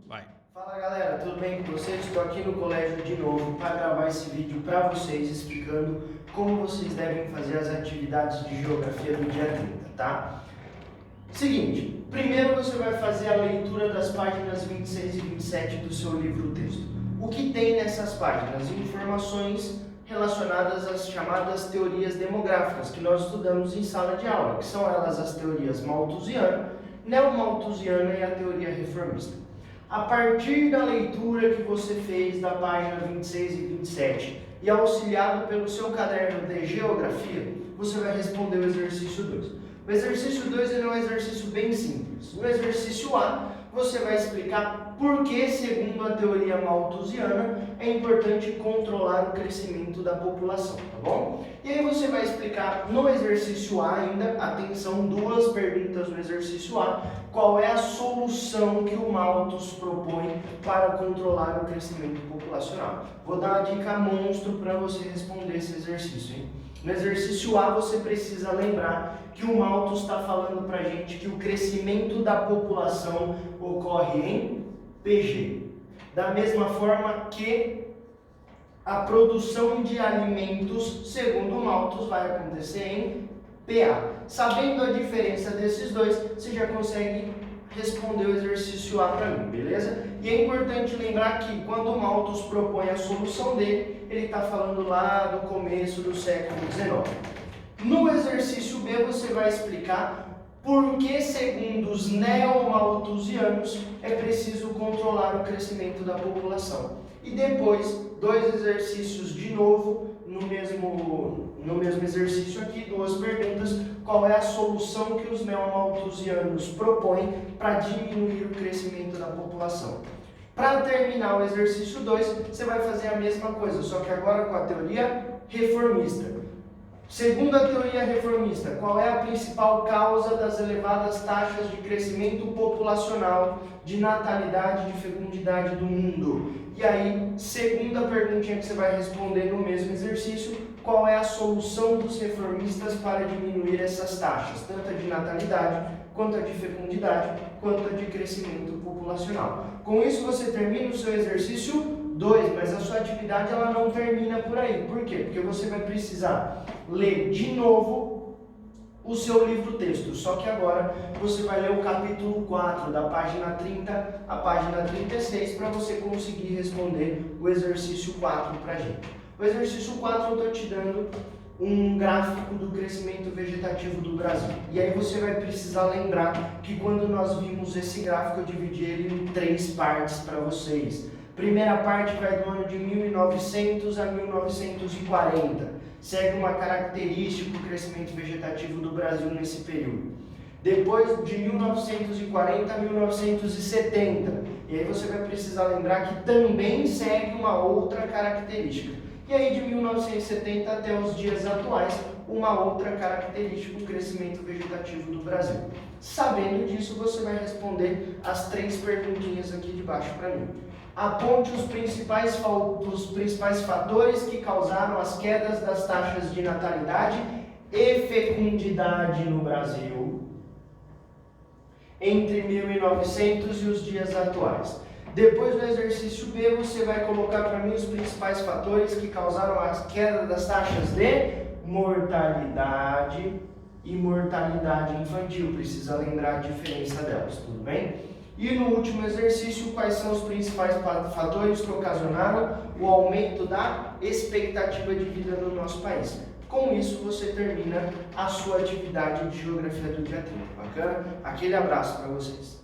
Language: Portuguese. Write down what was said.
Vai. Fala galera, tudo bem com vocês? Estou aqui no colégio de novo para gravar esse vídeo para vocês, explicando como vocês devem fazer as atividades de geografia do dia 30, tá? Seguinte, primeiro você vai fazer a leitura das páginas 26 e 27 do seu livro-texto. O que tem nessas páginas? Informações relacionadas às chamadas teorias demográficas, que nós estudamos em sala de aula, que são elas as teorias malthusiana, neomalthusiana e a teoria reformista. A partir da leitura que você fez da página 26 e 27 e auxiliado pelo seu caderno de geografia, você vai responder o exercício 2. O exercício 2 é um exercício bem simples. No exercício A, você vai explicar por que, segundo a teoria malthusiana, é importante controlar o crescimento da população, tá bom? E aí você vai explicar no exercício A ainda, atenção, duas perguntas no exercício A, qual é a solução que o Malthus propõe para controlar o crescimento populacional. Vou dar uma dica monstro para você responder esse exercício, hein? No exercício A, você precisa lembrar que o Malthus está falando para a gente que o crescimento da população ocorre em PG. Da mesma forma que a produção de alimentos, segundo o Malthus, vai acontecer em PA. Sabendo a diferença desses dois, você já consegue responder o exercício A para mim, beleza? E é importante lembrar que quando o Malthus propõe a solução dele, ele está falando lá do começo do século XIX. No exercício B você vai explicar por que, segundo os neomalthusianos, é preciso controlar o crescimento da população. E depois, dois exercícios de novo, no mesmo exercício aqui, duas perguntas, qual é a solução que os neomalthusianos propõem para diminuir o crescimento da população. Para terminar o exercício 2, você vai fazer a mesma coisa, só que agora com a teoria reformista. Segundo a teoria reformista, qual é a principal causa das elevadas taxas de crescimento populacional, de natalidade, de fecundidade do mundo? E aí, segunda perguntinha que você vai responder no mesmo exercício, qual é a solução dos reformistas para diminuir essas taxas, tanto a de natalidade, quanto a de fecundidade, quanto a de crescimento populacional. Com isso você termina o seu exercício 2, mas a sua atividade ela não termina por aí. Por quê? Porque você vai precisar ler de novo o seu livro-texto, só que agora você vai ler o capítulo 4, da página 30 à página 36, para você conseguir responder o exercício 4 para a gente. O exercício 4 eu estou te dando um gráfico do crescimento vegetativo do Brasil. E aí você vai precisar lembrar que quando nós vimos esse gráfico, eu dividi ele em 3 partes para vocês. Primeira parte vai do ano de 1900 a 1940. Segue uma característica do crescimento vegetativo do Brasil nesse período. Depois de 1940 a 1970. E aí você vai precisar lembrar que também segue uma outra característica. E aí de 1970 até os dias atuais, uma outra característica do crescimento vegetativo do Brasil. Sabendo disso, você vai responder as 3 perguntinhas aqui de baixo para mim. Aponte os principais fatores que causaram as quedas das taxas de natalidade e fecundidade no Brasil entre 1900 e os dias atuais. Depois do exercício B, você vai colocar para mim os principais fatores que causaram a queda das taxas de mortalidade e mortalidade infantil. Precisa lembrar a diferença delas, tudo bem? E no último exercício, quais são os principais fatores que ocasionaram o aumento da expectativa de vida no nosso país. Com isso, você termina a sua atividade de geografia do dia 30. Bacana? Aquele abraço para vocês.